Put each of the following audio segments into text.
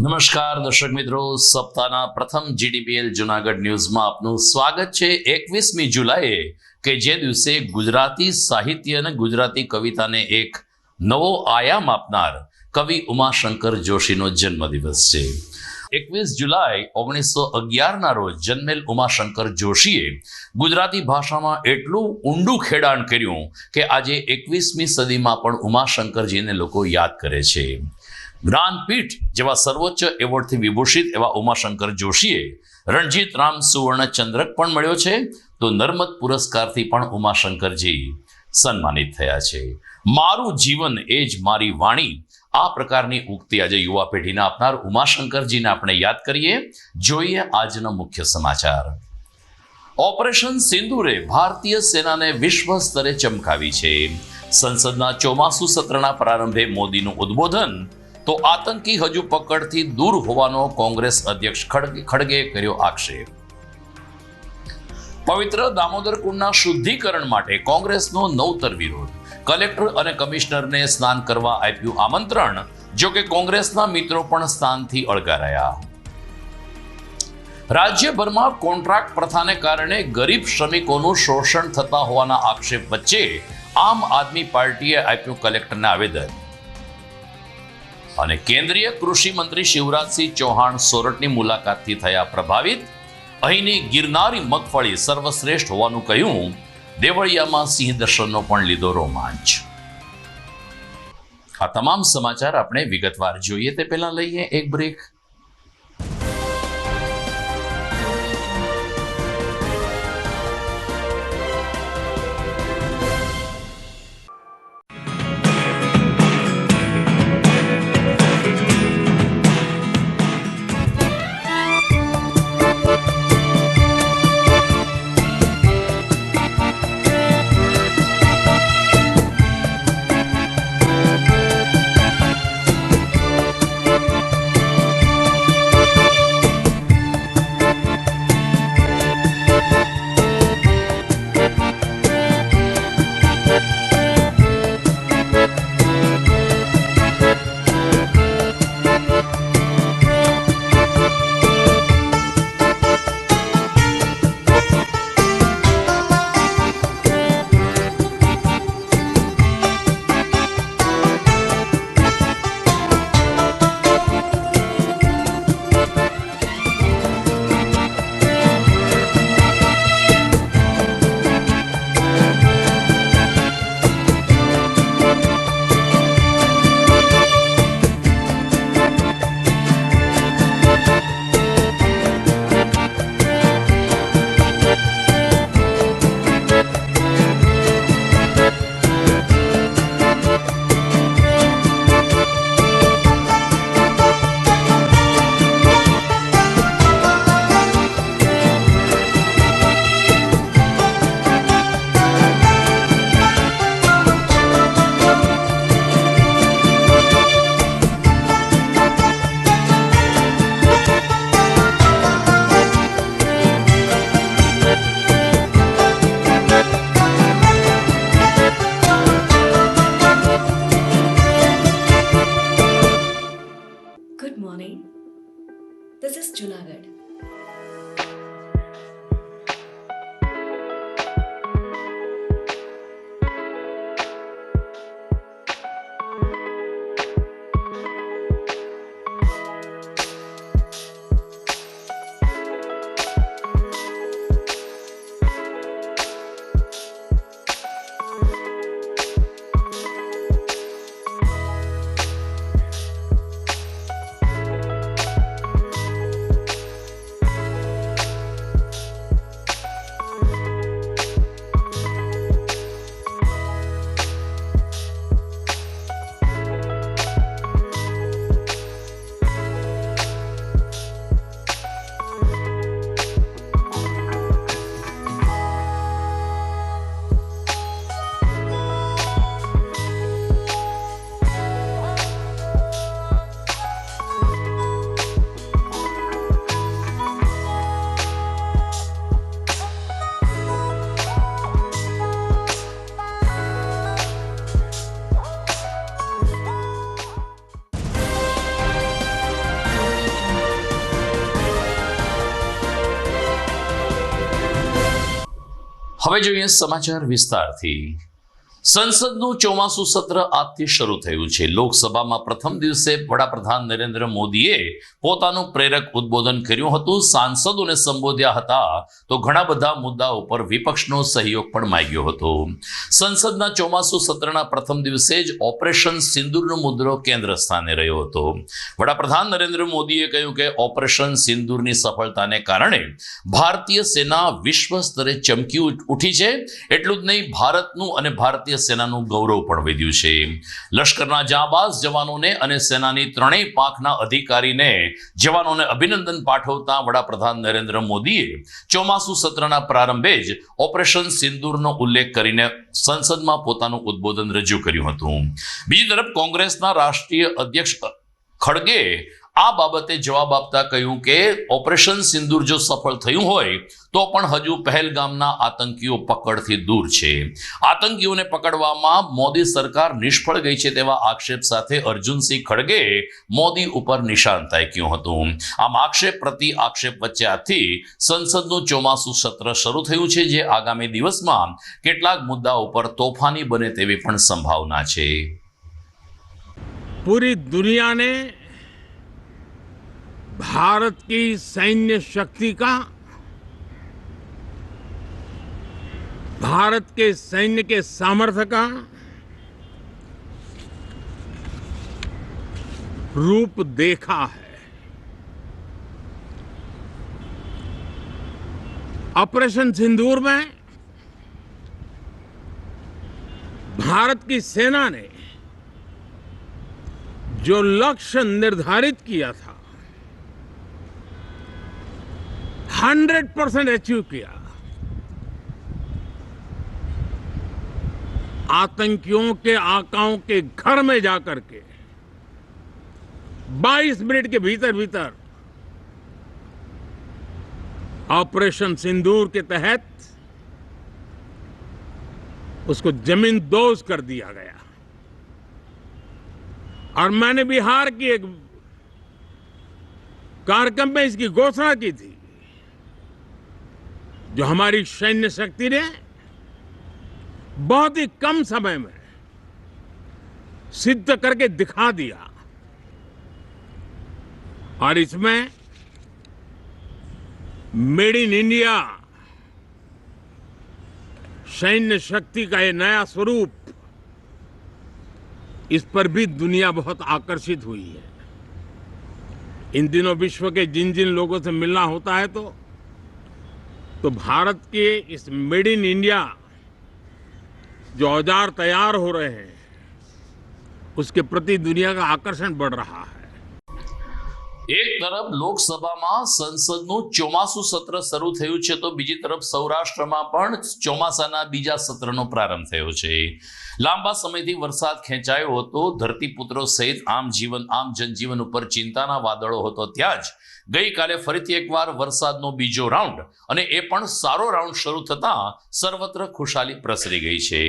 નમસ્કાર દર્શક મિત્રો, સપ્તાહના પ્રથમ જીડીપીએલ જુનાગઢ ન્યૂઝમાં આપનું સ્વાગત છે। 21મી જુલાઈએ કે જે દિવસે ગુજરાતી સાહિત્ય અને ગુજરાતી કવિતાને એક નવો આયામ આપનાર કવિ ઉમાશંકર જોશીનો જન્મદિવસ છે। 21 જુલાઈ 1911ના રોજ જન્મેલ ઉમાશંકર જોશીએ ગુજરાતી ભાષામાં એટલું ઊંડું ખેડાણ કર્યું કે આજે 21મી સદીમાં પણ ઉમાશંકરજીને લોકો યાદ કરે છે। જ્ઞાનપીઠ જેવા સર્વોચ્ચ એવોર્ડથી વિભૂષિત એવા ઉમાશંકર જોશીએ રણજીત રામ સુવર્ણ ચંદ્રક પણ મળ્યો છે, તો નર્મદ પુરસ્કારથી પણ ઉમાશંકરજી સન્માનિત થયા છે। મારું જીવન એ જ મારી વાણી, આ પ્રકારની ઉક્તિ આજે યુવા પેઢીને આપનાર ઉમાશંકરજીને આપણે યાદ કરીએ। જોઈએ આજના મુખ્ય સમાચાર। ઓપરેશન સિંદૂરે ભારતીય સેનાને વિશ્વ સ્તરે ચમકાવી છે। સંસદના ચોમાસુ સત્રના પ્રારંભે મોદીનું ઉદ્બોધન, તો આતંકી હજુ પકડથી દૂર હોવાનો કોંગ્રેસ અધ્યક્ષ ખડગે કર્યો આક્ષેપ। પવિત્ર દામોદર કુંડના શુદ્ધિકરણ માટે કોંગ્રેસનો નવતર વિરોધ, કલેક્ટર અને કમિશનરને સ્નાન કરવા આપ્યું આમંત્રણ, જો કે કોંગ્રેસના મિત્રો પણ સ્નાનથી અળગા રહ્યા। રાજ્યભરમાં કોન્ટ્રાક્ટ પ્રથાને કારણે ગરીબ શ્રમિકોનું શોષણ થતા હોવાના આક્ષેપ વચ્ચે આમ આદમી પાર્ટીએ આપ્યું કલેક્ટરને આવેદન। અને કેન્દ્રીય કૃષિ મંત્રી શિવરાજસિંહ ચૌહાણ સોરઠની મુલાકાતથી થયા પ્રભાવિત, અહીંની ગિરનારી મગફળી સર્વશ્રેષ્ઠ હોવાનું કહ્યું। દેવળિયામાં સિંહ દર્શનનો પણ લીધો રોમાંચ। આ તમામ સમાચાર આપણે વિગતવાર જોઈએ તે પહેલા લઈએ એક break. Good morning. This is Junagadh. હવે જોઈએ સમાચાર વિસ્તારથી. સંસદનું ચોમાસું સત્ર આજથી શરૂ થયું છે. લોકસભામાં પ્રથમ દિવસે વડાપ્રધાન નરેન્દ્ર મોદીએ પોતાનું પ્રેરક ઉદ્બોધન કર્યું હતું. સાંસદોને સંબોધ્યા હતા તો ઘણા બધા મુદ્દાઓ પર વિપક્ષનો સહયોગ પણ માંગ્યો હતો. સંસદના ચોમાસું સત્રના પ્રથમ દિવસે જ ઓપરેશન સિંદૂરનો મુદ્દો કેન્દ્ર સ્થાને રહ્યો હતો. વડાપ્રધાન નરેન્દ્ર મોદીએ કહ્યું કે ઓપરેશન સિંદૂરની સફળતાને કારણે ભારતીય સેના વિશ્વ સ્તરે ચમકી ઉઠી છે. એટલું જ નહીં, ભારતનું અને ભારતીય સેનાનું ગૌરવ પણ વધ્યું છે. લશ્કરના જાબાઝ જવાનોને અને સેનાની ત્રણેય પાંખના અધિકારીને જવાનોને અભિનંદન પાઠવતા વડાપ્રધાન નરેન્દ્ર મોદીએ ચોમાસુ સત્રના પ્રારંભે જ ઓપરેશન સિંદૂરનો ઉલ્લેખ કરીને સંસદમાં પોતાનું ઉદ્બોધન રજૂ કર્યું હતું. બીજી તરફ કોંગ્રેસના રાષ્ટ્રીય અધ્યક્ષ ખડગે આ બાબતે જવાબ આપતા કહ્યું કે ઓપરેશન સિંદૂર જો સફળ થયું હોય તો પણ હજુ પહેલગામના આતંકીઓ પકડથી દૂર છે. આતંકીઓને પકડવામાં મોદી સરકાર નિષ્ફળ ગઈ છે તેવા આક્ષેપ સાથે અર્જુનસિંહ ખડગે મોદી ઉપર નિશાન તાક્યું હતું. આમ આક્ષેપ પ્રતિ આક્ષેપ વચ્ચે આથી સંસદનું ચોમાસું સત્ર શરૂ થયું છે, જે આગામી દિવસમાં કેટલાક મુદ્દાઓ પર તોફાની બને તેવી પણ સંભાવના છે. पूरी दुनिया ने भारत की सैन्य शक्ति का, भारत के सैन्य के सामर्थ्य का रूप देखा है. ऑपरेशन सिंदूर में भारत की सेना ने जो लक्ष्य निर्धारित किया था 100% अचीव किया. आतंकियों के आकाओं के घर में जाकर के 22 मिनट के भीतर भीतर ऑपरेशन सिंदूर के तहत उसको जमींदोज कर दिया गया. और मैंने बिहार की एक कार्यक्रम में इसकी घोषणा की थी, जो हमारी सैन्य शक्ति ने बहुत ही कम समय में सिद्ध करके दिखा दिया. और इसमें मेड इन इंडिया सैन्य शक्ति का ये नया स्वरूप, इस पर भी दुनिया बहुत आकर्षित हुई है. इन दिनों विश्व के जिन जिन लोगों से मिलना होता है तो भारत के इस मेड इन इंडिया जो औजार तैयार हो रहे हैं उसके प्रति दुनिया का आकर्षण बढ़ रहा है. એક તરફ લોકસભામાં સંસદનું ચોમાસું સત્ર શરૂ થયું છે તો બીજી તરફ સૌરાષ્ટ્રમાં પણ ચોમાસાના બીજા સત્રનો પ્રારંભ થયો છે. લાંબા સમયથી વરસાદ ખેંચાયો હતો. ધરતીપુત્રો સહિત આમ જનજીવન ઉપર ચિંતાના વાદળો હતો. ત્યાં જ ગઈકાલે ફરીથી એકવાર વરસાદનો બીજો રાઉન્ડ અને એ પણ સારો રાઉન્ડ શરૂ થતા સર્વત્ર ખુશાલી પ્રસરી ગઈ છે.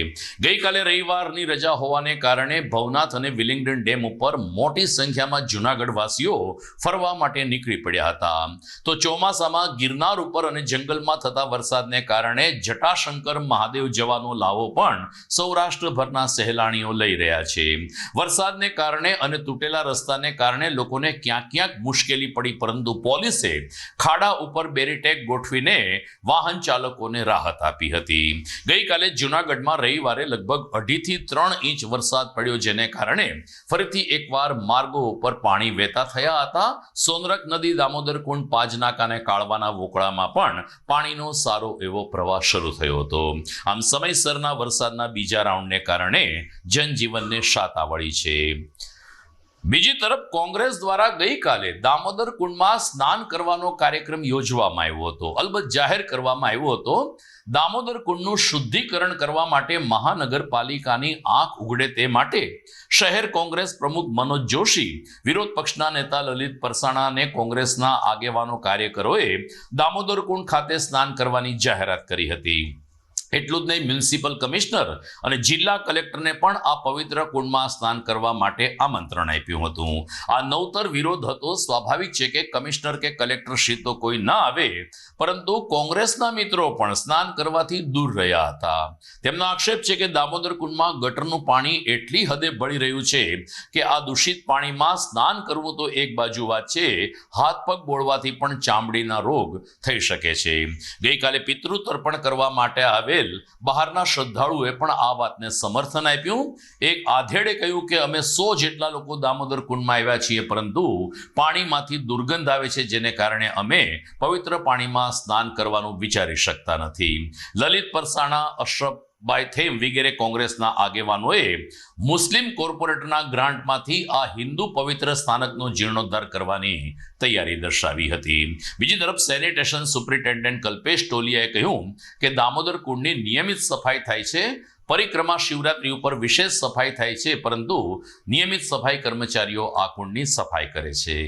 ગઈકાલે રવિવારની રજા હોવાને કારણે ભવનાથ અને વિલિંગડન ડેમ ઉપર મોટી સંખ્યામાં જૂનાગઢ વાસીઓ ફરવા માટે નીકળી પડ્યા હતા. તો ચોમાસામાં ગિરનાર ઉપર અને જંગલમાં થતા વરસાદને કારણે જટાશંકર મહાદેવ જવાનો લાવો પણ સૌરાષ્ટ્રભરના સહેલાણીઓ લઈ રહ્યા છે. વરસાદને કારણે અને તૂટેલા રસ્તાને કારણે લોકોને ક્યાંક મુશ્કેલી પડી, પરંતુ પોલીસે ખાડા ઉપર બેરીટેગ ગોઠવીને વાહન ચાલકોને રાહત આપી હતી. ગઈકાલે જૂનાગઢમાં રવિવારે લગભગ 2.5 થી 3 ઇંચ વરસાદ પડ્યો, જેને કારણે ફરીથી એકવાર માર્ગો ઉપર પાણી વહેતા થયા હતા. સોનરખ નદી, દામોદર કુંડ, પાજનાકા અને કાળવાના વોકળામાં પણ પાણીનો સારો એવો પ્રવાહ શરૂ થયો હતો. આમ સમયસરના વરસાદના બીજા રાઉન્ડને કારણે જનજીવનને શાતા વળી છે. બીજી તરફ કોંગ્રેસ દ્વારા ગઈકાલે દામોદર કુંડમાં સ્નાન કરવાનો કાર્યક્રમ યોજવામાં આવ્યો હતો. અલબત્ત જાહેર કરવામાં આવ્યો હતો. દામોદર કુંડનું શુદ્ધિકરણ કરવા માટે મહાનગરપાલિકાની આંખ ઉઘડે તે માટે શહેર કોંગ્રેસ પ્રમુખ મનોજ જોશી, વિરોધ પક્ષના નેતા લલિત પરસાણા અને કોંગ્રેસના આગેવાનો કાર્યકરોએ દામોદર કુંડ ખાતે સ્નાન કરવાની જાહેરાત કરી હતી. એટલું જ નહીં, મ્યુનિસિપલ કમિશનર અને જિલ્લા કલેક્ટરને પણ આ પવિત્ર કુંડમાં સ્નાન કરવા માટે આમંત્રણ આપ્યું હતું. આ નવતર વિરોધ હતો. સ્વાભાવિક છે કે કમિશનર કે કલેક્ટર શ્રી તો કોઈ ના આવે, પરંતુ કોંગ્રેસના મિત્રો પણ સ્નાન કરવાથી દૂર રહ્યા હતા. તેમનો આક્ષેપ છે કે દામોદર કુંડમાં ગટરનું પાણી એટલી હદે ભળી રહ્યું છે કે આ દૂષિત પાણીમાં સ્નાન કરવું તો એક બાજુ વાત છે, હાથ પગ બોળવાથી પણ ચામડીના રોગ થઈ શકે છે. ગઈકાલે પિતૃ તર્પણ કરવા માટે આવે બહારના શ્રદ્ધાળુએ પણ આ વાતને સમર્થન આપ્યું. એક આધેડે કહ્યું કે અમે 100 જેટલા લોકો દામોદર કુંડમાં આવ્યા છીએ, પરંતુ પાણીમાંથી દુર્ગંધ આવે છે, જેને કારણે અમે પવિત્ર પાણીમાં સ્નાન કરવાનું વિચારી શકતા નથી. લલિત પરસાણા, અશરફભાઈ થેમ વગેરે કોંગ્રેસના આગેવાનોએ મુસ્લિમ કોર્પોરેટરના ગ્રાન્ટમાંથી આ હિન્દુ પવિત્ર સ્થાનકનો જીર્ણોદ્ધાર કરવાની તૈયારી દર્શાવી હતી. બીજી તરફ સેનિટેશન સુપ્રિન્ટેન્ડન્ટ કલ્પેશ ટોલિયાએ કહ્યું કે દામોદર કુંડની નિયમિત સફાઈ થાય છે. પરિક્રમા શિવરાત્રી ઉપર વિશેષ સફાઈ થાય છે, પરંતુ નિયમિત સફાઈ કર્મચારીઓ આ કુંડની સફાઈ કરે છે.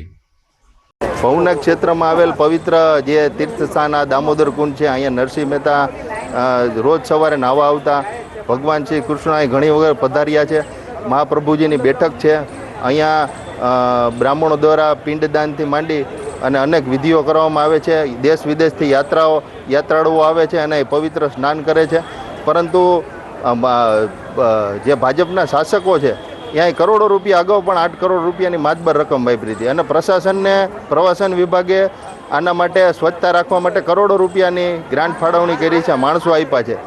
ભવનાથ ક્ષેત્રમાં આવેલ પવિત્ર જે તીર્થસ્થાન આ દામોદર કુંડ છે, અહીંયા નરસિંહ મહેતા રોજ સવારે નાહવા આવતા. ભગવાન શ્રી કૃષ્ણ અહીં ઘણી વખત પધાર્યા છે. મહાપ્રભુજીની બેઠક છે. અહીંયા બ્રાહ્મણો દ્વારા પિંડદાનથી માંડી અને અનેક વિધિઓ કરવામાં આવે છે. દેશ વિદેશથી યાત્રાળુઓ આવે છે અને પવિત્ર સ્નાન કરે છે. પરંતુ જે ભાજપના શાસકો છે ત્યાં કરોડો રૂપિયા અગાઉ પણ 8 કરોડ રૂપિયાની માતબર રકમ વાપરી હતી અને પ્રશાસનને પ્રવાસન વિભાગે આના માટે સ્વચ્છતા રાખવા માટે કરોડો રૂપિયાની ગ્રાન્ટ ફાળવણી કરી છે, માણસો આપ્યા છે.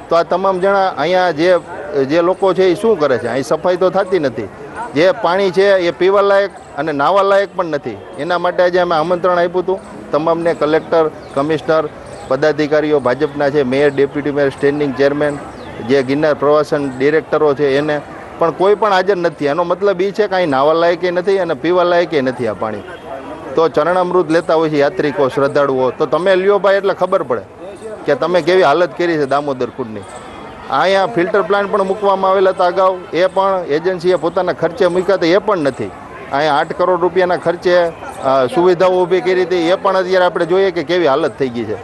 તો આ તમામ જણા અહીંયા જે લોકો છે એ શું કરે છે? અહીં સફાઈ તો થતી નથી. જે પાણી છે એ પીવા લાયક અને નાહવા લાયક પણ નથી. એના માટે આજે અમે આમંત્રણ આપ્યું હતું તમામને. કલેક્ટર, કમિશનર, પદાધિકારીઓ ભાજપના છે, mayor, deputy mayor, standing chairman, જે ગિરનાર પ્રવાસન ડિરેક્ટરો છે, એને પણ કોઈ પણ હાજર નથી. એનો મતલબ એ છે કે અહીં નાહવા લાયકે નથી અને પીવા લાયકે નથી આ પાણી. તો ચરણામૃત લેતા હોય છે યાત્રિકો, શ્રદ્ધાળુઓ, તો તમે લ્યો ભાઈ એટલે ખબર પડે કે તમે કેવી હાલત કરી છે દામોદર કુંડની. અહીંયા ફિલ્ટર પ્લાન્ટ પણ મૂકવામાં આવેલા હતા અગાઉ, એ પણ એજન્સીએ પોતાના ખર્ચે મૂક્યા હતા, એ પણ નથી. અહીંયા 8 કરોડ રૂપિયાના ખર્ચે સુવિધાઓ ઊભી કરી હતી, એ પણ અત્યારે આપણે જોઈએ કે કેવી હાલત થઈ ગઈ છે.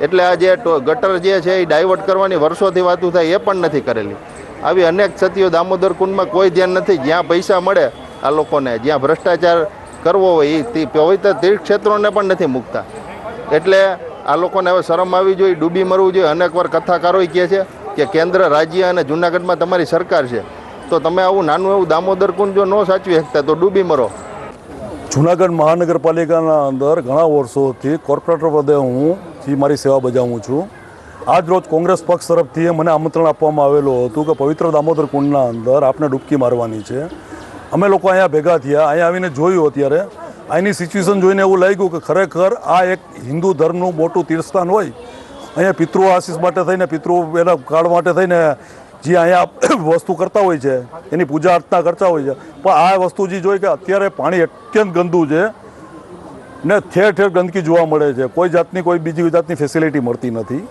એટલે આ જે ગટર જે છે એ ડાયવર્ટ કરવાની વર્ષોથી વાતું થાય, એ પણ નથી કરેલી. આવી અનેક ક્ષતિઓ દામોદર કુંડમાં કોઈ ધ્યાન નથી. જ્યાં પૈસા મળે આ લોકોને, જ્યાં ભ્રષ્ટાચાર કરવો હોય એ પવિત્ર તીર્થ ક્ષેત્રોને પણ નથી મૂકતા. એટલે આ લોકોને હવે શરમ આવી જોઈએ, ડૂબી મરવું જોઈએ. અનેકવાર કથાકારોય કહે છે કે કેન્દ્ર, રાજ્ય અને જૂનાગઢમાં તમારી સરકાર છે, તો તમે આવું નાનું એવું દામોદર કુંડ જો ન સાચવી શકતા તો ડૂબી મરો. જૂનાગઢ મહાનગરપાલિકાના અંદર ઘણા વર્ષોથી કોર્પોરેટર પદે હું મારી સેવા બજાવું છું. આજ રોજ કોંગ્રેસ પક્ષ તરફથી મને આમંત્રણ આપવામાં આવેલું હતું કે પવિત્ર દામોદર કુંડના અંદર આપણે ડૂબકી મારવાની છે. અમે લોકો અહીંયા ભેગા થયા. અહીંયા આવીને જોયું, અત્યારે અહીંની સિચ્યુએશન જોઈને એવું લાગ્યું કે ખરેખર આ એક હિન્દુ ધર્મનું મોટું તીર્થસ્થાન હોય. અહીંયા પિતૃ આશીષ માટે થઈને, પિતૃ એના કાળ માટે થઈને જે અહીંયા વસ્તુ કરતા હોય છે, એની પૂજા અર્ચના કરતા હોય છે. પણ આ વસ્તુ જે જોઈ કે અત્યારે પાણી અત્યંત ગંદુ છે ને ઠેર ઠેર ગંદકી જોવા મળે છે. કોઈ જાતની કોઈ બીજી જાતની ફેસિલિટી મળતી નથી.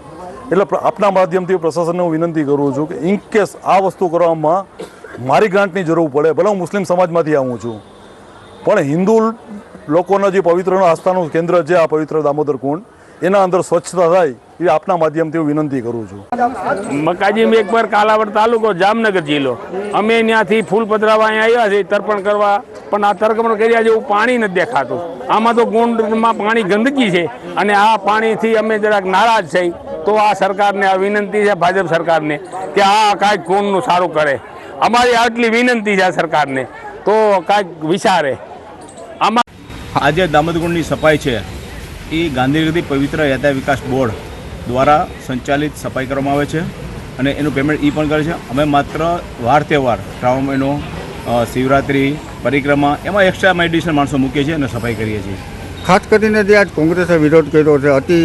એટલે આપના માધ્યમથી પ્રશાસનને હું વિનંતી કરું છું કે ઇન કેસ આ વસ્તુ કરવામાં મારી ગ્રાન્ટની જરૂર પડે, ભલે હું મુસ્લિમ સમાજમાંથી આવું છું, પણ હિન્દુ લોકોના જે પવિત્રનો આસ્થાનું કેન્દ્ર છે આ પવિત્ર દામોદર કુંડ, એના અંદર સ્વચ્છતા થાય એ આપના માધ્યમથી હું વિનંતી કરું છું. મકાજી મેઘપર, કાલાવડ તાલુકો, જામનગર જિલ્લો. અમે ત્યાંથી ફૂલ પધરાવા અહીંયા આવ્યા છે તર્પણ કરવા, પણ આ તર્પણ કર્યા જેવું પાણી નથી દેખાતું. આમાં તો કુંડમાં પાણી ગંદકી છે અને આ પાણીથી અમે જરાક નારાજ થઈ. તો આ સરકારને આ વિનંતી છે, ભાજપ સરકારને, કે આ કાંઈક કુંડનું સારું કરે. અમારી આટલી વિનંતી છે આ સરકારને, તો કાંઈક વિચારે. આમાં આજે દામોદર કુંડની સફાઈ છે એ ગાંધીનગરથી પવિત્ર યાત્રા વિકાસ બોર્ડ દ્વારા સંચાલિત સફાઈ કરવામાં આવે છે અને એનું પેમેન્ટ એ પણ કરે છે. અમે માત્ર વાર તહેવાર, શ્રાવણ મહિનો, શિવરાત્રિ, પરિક્રમા, એમાં એક્સ્ટ્રા એડિશનલ માણસો મૂકીએ છીએ અને સફાઈ કરીએ છીએ. ખાસ કરીને જે આજ કોંગ્રેસે વિરોધ કર્યો છે, અતિ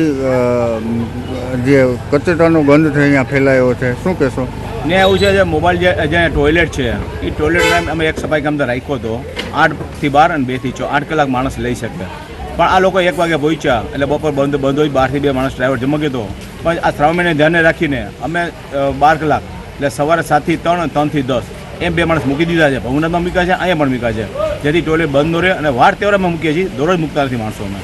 જે કચરાનો ગંધ છે અહીંયા ફેલાયો છે, શું કહેશો? ને એવું છે જે મોબાઈલ જ્યાં ટોયલેટ છે એ ટોયલેટ અમે એક સફાઈ કામદાર રાખ્યો હતો. 8 થી 12 અને 2 થી 4 8 કલાક માણસ લઈ શકે, પણ આ લોકો 1 વાગે પહોંચ્યા એટલે બપોર બંધ હોય. 12 થી 2 માણસ ડ્રાઈવર જમા તો પણ આ શ્રાવણ મહિને ધ્યાને રાખીને અમે 12 કલાક એટલે સવારે 7 થી 3 અને 3 થી 10 એમ 2 માણસ મૂકી દીધા છે. ભવનાથમાં મૂક્યા છે, અહીંયા પણ મૂક્યા છે, જેથી ટોયલેટ બંધ ન રહે. અને વાર તહેવારમાં મૂકીએ છીએ, દરરોજ મૂકતા નથી માણસો અમે.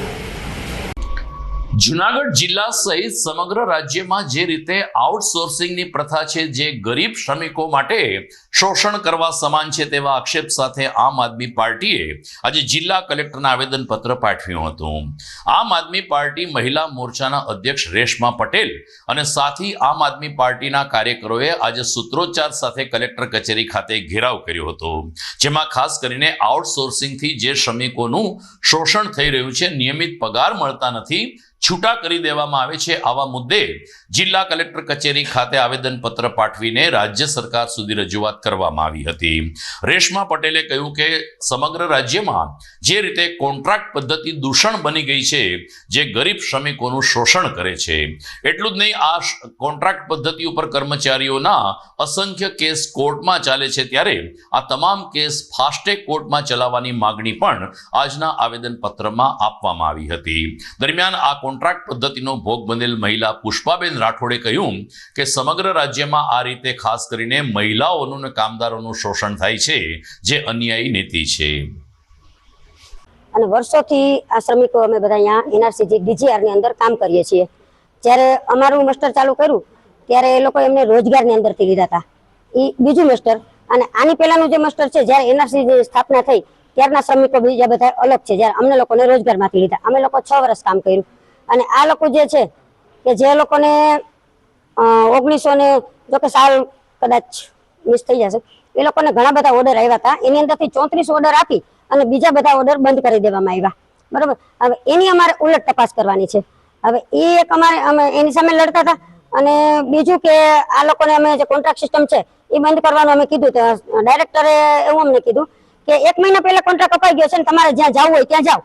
જુનાગઢ જિલ્લા સહિત સમગ્ર રાજ્યમાં જે રીતે આઉટસોર્સિંગની પ્રથા છે, જે ગરીબ શ્રમિકો માટે શોષણ કરવા સમાન છે, તેવા આક્ષેપ સાથે આમ આદમી પાર્ટીએ આજે જિલ્લા કલેક્ટરને આવેદનપત્ર પાઠવ્યું હતું. આમ આદમી પાર્ટી મહિલા મોરચાના અધ્યક્ષ રેશમા પટેલ અને સાથી આમ આદમી પાર્ટીના કાર્યકરોએ આજે સૂત્રોચ્ચાર સાથે કલેક્ટર કચેરી ખાતે ઘેરાવ કર્યો હતો, જેમાં ખાસ કરીને આઉટસોર્સિંગથી જે શ્રમિકોનું શોષણ થઈ રહ્યું છે, નિયમિત પગાર મળતા નથી, છૂટા કરી દેવામાં આવે છે, આવા મુદ્દે જિલ્લા કલેક્ટર કચેરી ખાતે આવેદનપત્ર પાઠવીને રાજ્ય સરકાર સુધી રજૂઆત કરવામાં આવી હતી. રેશમા પટેલે કહ્યું કે સમગ્ર રાજ્યમાં જે રીતે કોન્ટ્રાક્ટ પદ્ધતિ દૂષણ બની ગઈ છે, જે ગરીબ શ્રમિકોનું શોષણ કરે છે, એટલું જ નહીં, આ કોન્ટ્રાક્ટ પદ્ધતિ ઉપર કર્મચારીઓના અસંખ્ય કેસ કોર્ટમાં ચાલે છે, ત્યારે આ તમામ કેસ ફાસ્ટેગ કોર્ટમાં ચલાવવાની માગણી પણ આજના આવેદનપત્રમાં આપવામાં આવી હતી. દરમિયાન આ કોન્ટ્રાક્ટ પદ્ધતિનો ભોગ બનેલ મહિલા પુષ્પાબેન રાઠોડે કહ્યું કે સમગ્ર રાજ્યમાં આ રીતે ખાસ કરીને મહિલાઓનું અને કામદારોનું શોષણ થાય છે, જે અન્યાયી નીતિ છે. અને વર્ષોથી આ શ્રમિકો અમે બધા અહીંયા એનઆરસીજી ડીજીઆરની અંદર કામ કરીએ છીએ. જ્યારે અમારું માસ્ટર ચાલુ કર્યું ત્યારે એ લોકો એમને રોજગારની અંદરથી લીધા હતા. એ બીજું માસ્ટર અને આની પહેલાનું જે માસ્ટર છે, જ્યારે એનઆરસીની સ્થાપના થઈ ત્યારના શ્રમિકો બીજા બધા અલગ છે. જ્યારે અમને લોકોને રોજગારમાંથી લીધા, અમે લોકો 6 વર્ષ કામ કર્યું. અને આ લોકો જે છે કે જે લોકોને 1900 જો કે સાલ કદાચ મિસ થઈ જશે, એ લોકોને ઘણા બધા ઓર્ડર આવ્યા હતા. એની અંદરથી 34 ઓર્ડર આપી અને બીજા બધા ઓર્ડર બંધ કરી દેવામાં આવ્યા. બરોબર, હવે એની અમારે ઉલટ તપાસ કરવાની છે. હવે એ એક અમે એની સામે લડતા હતા. અને બીજું કે આ લોકોને અમે જે કોન્ટ્રાક્ટ સિસ્ટમ છે એ બંધ કરવાનું અમે કીધું. ડાયરેક્ટરે એવું અમને કીધું કે 1 મહિના પહેલા કોન્ટ્રાક્ટ અપાઈ ગયો છે ને તમારે જ્યાં જવું હોય ત્યાં જાઓ.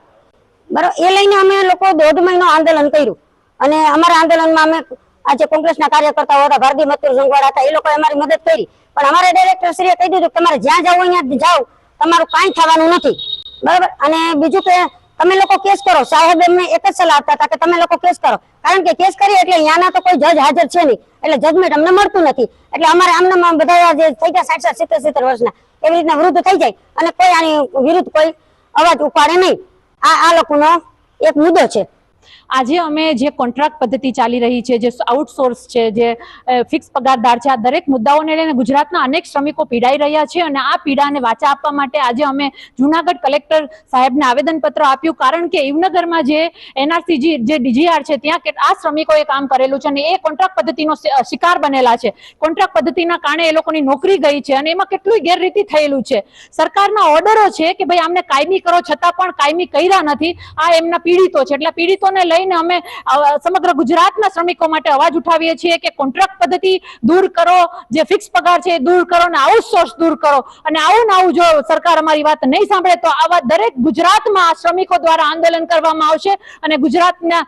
બરાબર, એ લઈને અમે લોકો 1.5 મહિનો આંદોલન કર્યું. અને અમારા આંદોલનમાં અમે આજે કોંગ્રેસના કાર્યકર્તાઓ હતા, ભારતીય મજદૂર સંઘવાળા હતા, એ લોકોએ અમારી મદદ કરી. પણ અમારા ડાયરેક્ટર શ્રીએ કહી દીધું કે તમારે જ્યાં જવું હોય ત્યાં જાઓ, તમારું કાંઈ થવાનું નથી. બરાબર, અને બીજું કે તમે લોકો કેસ કરો. સાહેબ એમને એક જ સલાહ આપતા હતા કે તમે લોકો કેસ કરો, કારણ કે કેસ કરીએ એટલે અહીંયાના તો કોઈ જજ હાજર છે નહીં, એટલે જજમેન્ટ અમને મળતું નથી. એટલે અમારે આમના બધા જે થઈ ગયા 60, 70 વર્ષના એવી રીતના વૃદ્ધ થઈ જાય અને કોઈ આની વિરુદ્ધ કોઈ અવાજ ઉપાડે નહીં. આ લોકોનો એક મુદ્દો છે. આજે અમે જે કોન્ટ્રાક્ટ પદ્ધતિ ચાલી રહી છે, જે આઉટસોર્સ છે, જે ફિક્સ પગારદાર છે, આ દરેક મુદ્દાઓને લઈને ગુજરાતના અનેક શ્રમિકો પીડાઈ રહ્યા છે. અને આ પીડાને વાચા આપવા માટે આજે અમે જૂનાગઢ કલેક્ટર સાહેબને આવેદનપત્ર આપ્યું, કારણ કે ઈવનગરમાં જે એનઆરસીજી જે ડીજીઆર છે ત્યાં આ શ્રમિકોએ કામ કરેલું છે અને એ કોન્ટ્રાક્ટ પદ્ધતિનો શિકાર બનેલા છે. કોન્ટ્રાક્ટ પદ્ધતિના કારણે એ લોકોની નોકરી ગઈ છે અને એમાં કેટલું ગેરરીતિ થયેલું છે. સરકારના ઓર્ડરો છે કે ભાઈ આમને કાયમી કરો, છતાં પણ કાયમી કર્યા નથી. આ એમના પીડિતો છે, એટલે પીડિતોને લઈને અમે સમગ્ર ગુજરાતના શ્રમિકો માટે અવાજ ઉઠાવીએ છીએ કે કોન્ટ્રાક્ટ પદ્ધતિ દૂર કરો, જે ફિક્સ પગાર છે એ દૂર કરો અને આઉટસોર્સ દૂર કરો. અને આવું જો સરકાર અમારી વાત નહીં સાંભળે તો આવા દરેક ગુજરાતમાં શ્રમિકો દ્વારા આંદોલન કરવામાં આવશે અને ગુજરાતના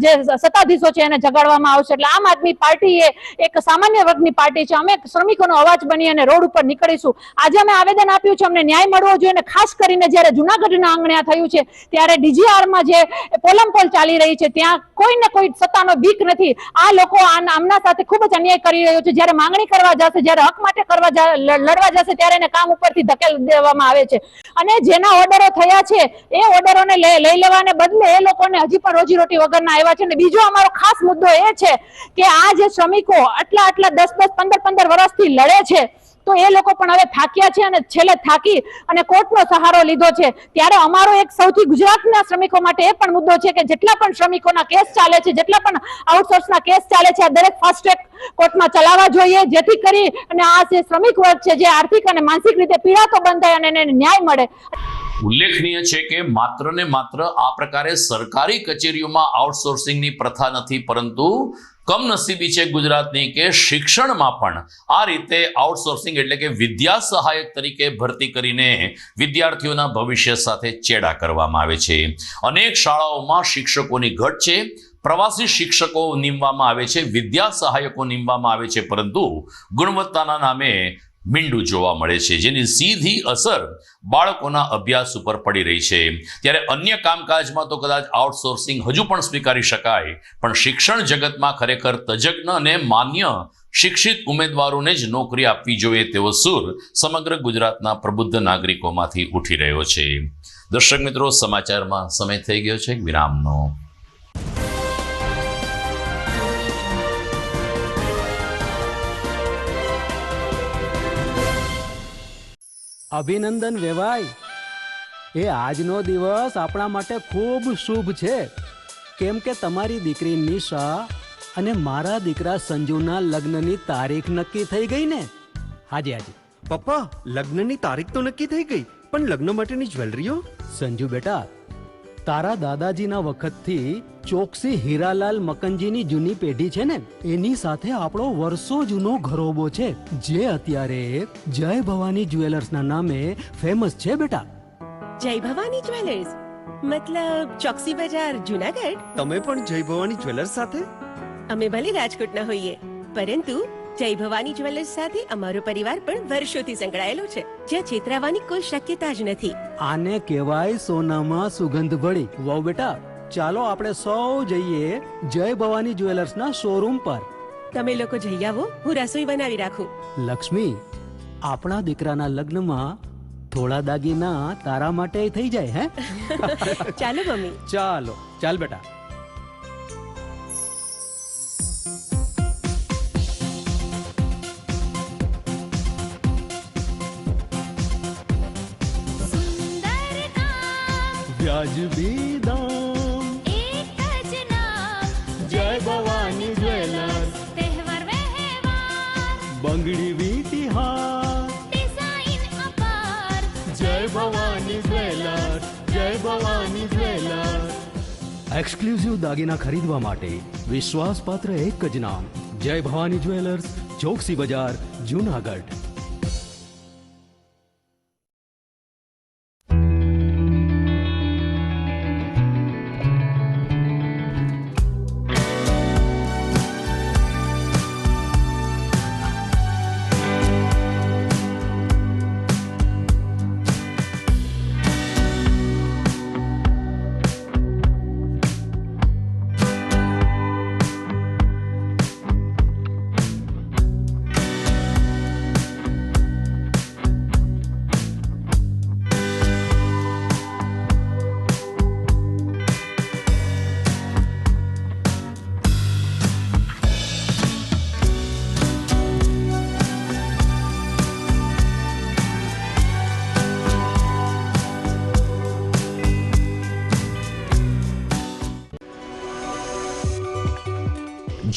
જે સત્તાધીશો છે એને જગાડવામાં આવશે. એટલે આમ આદમી પાર્ટી એ એક સામાન્ય વર્ગની પાર્ટી છે. અમે શ્રમિકોનો અવાજ બની અને રોડ ઉપર નીકળીશું. આજે અમે આવેદન આપ્યું છે, અમને ન્યાય મળવો જોઈએ. અને ખાસ કરીને જ્યારે જૂનાગઢના આંગણે આ થયું છે ત્યારે ડીજીઆરમાં જે પોલમપોલ ચાલી રહી છે ત્યાં કોઈને કોઈ સત્તાનો બીક નથી. આ લોકો આમના સાથે ખૂબ જ અન્યાય કરી રહ્યો છે. જ્યારે માંગણી કરવા જશે, જ્યારે હક માટે લડવા જશે ત્યારે એને કામ ઉપરથી ધકેલ દેવામાં આવે છે. અને જેના ઓર્ડરો થયા છે એ ઓર્ડરોને લઈ લેવાને બદલે એ લોકોને હજી પણ રોજીરોટી વગરના આવ્યા છે. અને બીજો અમારો ખાસ મુદ્દો એ છે કે આ જે શ્રમિકો આટલા 10, 15 વર્ષથી લડે છે, તો એ લોકો પણ હવે થાક્યા છે અને છેલ્લે થાકી અને કોર્ટનો સહારો લીધો છે. ત્યારે અમારો એક સૌથી ગુજરાતના શ્રમિકો માટે એ પણ મુદ્દો છે કે જેટલા પણ શ્રમિકોના કેસ ચાલે છે, જેટલા પણ આઉટસોર્સના કેસ ચાલે છે, આ દરેક ફાસ્ટ ટ્રેક કોર્ટમાં ચલાવવા જોઈએ, જેથી કરી અને આ જે શ્રમિક વર્ગ છે જે આર્થિક અને માનસિક રીતે પીડાતો બંધ થાય અને એને ન્યાય મળે. ઉલ્લેખનીય છે કે માત્ર ને માત્ર આ પ્રકારે સરકારી કચેરીઓમાં આઉટસોર્સિંગની પ્રથા નથી, પરંતુ કમનસીબી છે ગુજરાતની કે શિક્ષણમાં પણ આ રીતે આઉટસોર્સિંગ એટલે કે વિદ્યા સહાયક તરીકે ભરતી કરીને વિદ્યાર્થીઓના ભવિષ્ય સાથે ચેડા કરવામાં આવે છે. અનેક શાળાઓમાં શિક્ષકોની ઘટ છે, પ્રવાસી શિક્ષકો નીમવામાં આવે છે, વિદ્યા સહાયકો નીમવામાં આવે છે, પરંતુ ગુણવત્તાના નામે મીંડું જોવા મળે છે, જેની સીધી અસર બાળકોના અભ્યાસ ઉપર પડી રહી છે. ત્યારે અન્ય કામકાજમાં તો કદાચ આઉટસોર્સિંગ હજુ પણ સ્વીકારી શકાય, પણ શિક્ષણ જગતમાં ખરેખર તજજ્ઞ અને માન્ય શિક્ષિત ઉમેદવારોને જ નોકરી આપવી જોઈએ તેવો સૂર સમગ્ર ગુજરાતના પ્રબુદ્ધ નાગરિકોમાંથી ઉઠી રહ્યો છે. દર્શક મિત્રો, સમાચારમાં સમય થઈ ગયો છે વિરામનો. અભિનંદન વેવાઈ. એ આજનો દિવસ આપણા માટે ખૂબ શુભ છે, કેમ કે તમારી દીકરી નિશા અને મારા દીકરા સંજુના લગ્નની તારીખ નક્કી થઈ ગઈ ને. હાજી હાજી. પપ્પા, લગ્નની તારીખ તો નક્કી થઈ ગઈ, પણ લગ્ન માટેની જ્વેલરીઓ? સંજુ બેટા, તારા દાદાજીના વખતથી ચોકસી હીરાલાલ મકનજીની જૂની પેઢી છે ને, એની સાથે આપણો વર્ષો જૂનો ઘરોબો છે, જે અત્યારે જય ભવાની જ્વેલર્સના નામે ફેમસ છે બેટા. જય ભવાની જ્વેલર્સ મતલબ ચોકસી બજાર જુનાગઢ? તમે પણ જય ભવાની જ્વેલર્સ સાથે? અમે ભલે રાજકોટના હોઈએ, પરંતુ જય ભવાની જ્વેલર્સ સાથે અમારો પરિવાર પણ વર્ષોથી સંકળાયેલો છે, જ્યાં છેતરાવાની કોઈ શક્યતા જ નથી. આને કહેવાય સોનામાં સુગંધ ભળી. વહુ બેટા, ચાલો આપણે સૌ જઈએ જય ભવાની જ્વેલર્સના શોરૂમ પર. તમે લોકો જઈ આવો, હું રસોઈ બનાવી રાખું. લક્ષ્મી, આપણા દીકરાના લગ્નમાં થોડા દાગીના તારા માટે થઈ જાય. હે ચાલો મમ્મી. ચાલો ચાલ બેટા. વ્યાજબી દામ, એક જ નામ, જય ભવાની જ્વેલર્સ. તહેવાર વ્યવહાર, બંગડી વીટી હાર, ડિઝાઇન અપાર, જય ભવાની જ્વેલર્સ, જય ભવાની જ્વેલર્સ. એક્સક્લુઝિવ દાગીના ખરીદવા માટે વિશ્વાસપાત્ર એક જ નામ, જય ભવાની જ્વેલર્સ, ચોકસી બજાર, જુનાગઢ.